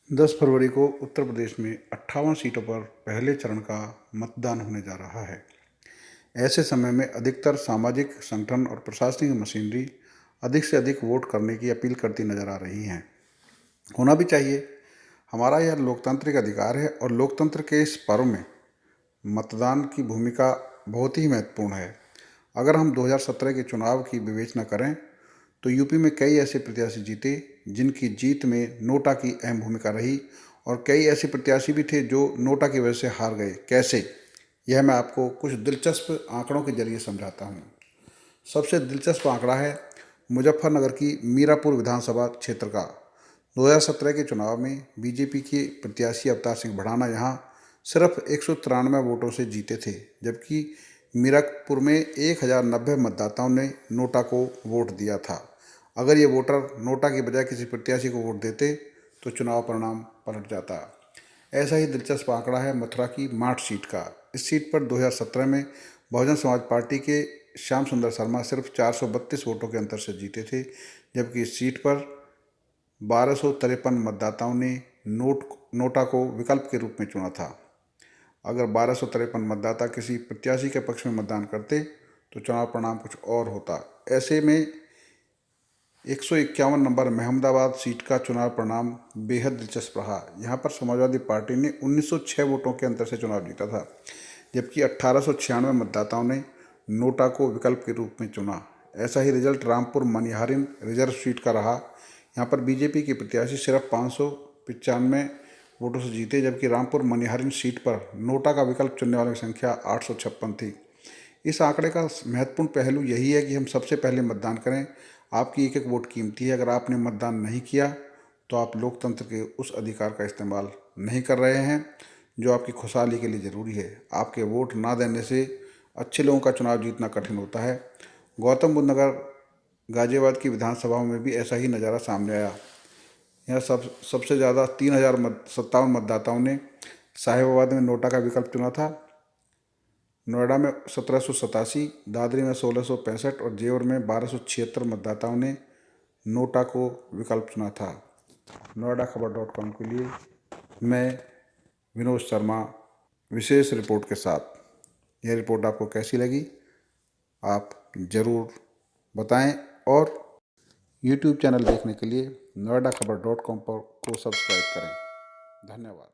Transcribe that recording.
10 फरवरी को उत्तर प्रदेश में 58 सीटों पर पहले चरण का मतदान होने जा रहा है। ऐसे समय में अधिकतर सामाजिक संगठन और प्रशासनिक मशीनरी अधिक से अधिक वोट करने की अपील करती नजर आ रही हैं। होना भी चाहिए। हमारा यह लोकतांत्रिक अधिकार है और लोकतंत्र के इस पर्व में मतदान की भूमिका बहुत ही महत्वपूर्ण है। अगर हम 2017 के चुनाव की विवेचना करें तो यूपी में कई ऐसे प्रत्याशी जीते जिनकी जीत में नोटा की अहम भूमिका रही और कई ऐसे प्रत्याशी भी थे जो नोटा की वजह से हार गए। कैसे, यह मैं आपको कुछ दिलचस्प आंकड़ों के जरिए समझाता हूँ। सबसे दिलचस्प आंकड़ा है मुजफ्फरनगर की मीरापुर विधानसभा क्षेत्र का। 2017 के चुनाव में बीजेपी के प्रत्याशी अवतार सिंह भड़ाना यहाँ सिर्फ 193 वोटों से जीते थे, जबकि मीरापुर में 1090 मतदाताओं ने नोटा को वोट दिया था। अगर ये वोटर नोटा की बजाय किसी प्रत्याशी को वोट देते तो चुनाव परिणाम पलट जाता। ऐसा ही दिलचस्प आंकड़ा है मथुरा की माठ सीट का। इस सीट पर 2017 में बहुजन समाज पार्टी के श्याम सुंदर शर्मा सिर्फ 432 वोटों के अंतर से जीते थे, जबकि इस सीट पर 1253 मतदाताओं ने नोटा को विकल्प के रूप में चुना था। अगर 1253 मतदाता किसी प्रत्याशी के पक्ष में मतदान करते तो चुनाव परिणाम कुछ और होता। ऐसे में 151 नंबर महमदाबाद सीट का चुनाव परिणाम बेहद दिलचस्प रहा। यहाँ पर समाजवादी पार्टी ने 1906 वोटों के अंतर से चुनाव जीता था, जबकि 1896 मतदाताओं ने नोटा को विकल्प के रूप में चुना। ऐसा ही रिजल्ट रामपुर मनिहारिन रिजर्व सीट का रहा। यहाँ पर बीजेपी के प्रत्याशी सिर्फ 595 वोटों से जीते, जबकि रामपुर मनिहारिन सीट पर नोटा का विकल्प चुनने वालों की संख्या 856 थी। इस आंकड़े का महत्वपूर्ण पहलू यही है कि हम सबसे पहले मतदान करें। आपकी एक एक वोट कीमती है। अगर आपने मतदान नहीं किया तो आप लोकतंत्र के उस अधिकार का इस्तेमाल नहीं कर रहे हैं जो आपकी खुशहाली के लिए ज़रूरी है। आपके वोट ना देने से अच्छे लोगों का चुनाव जीतना कठिन होता है। गौतम बुद्ध नगर गाजियाबाद की विधानसभाओं में भी ऐसा ही नज़ारा सामने आया। यहाँ सबसे ज़्यादा 3057 मतदाताओं ने साहिबाबाद में नोटा का विकल्प चुना था। नोएडा में 1787, दादरी में 1665 और जेवर में 1276 मतदाताओं ने नोटा को विकल्प चुना था। noedaखबर.com के लिए मैं विनोद शर्मा विशेष रिपोर्ट के साथ। यह रिपोर्ट आपको कैसी लगी आप ज़रूर बताएं और YouTube चैनल देखने के लिए noedaखबर.com को सब्सक्राइब करें। धन्यवाद।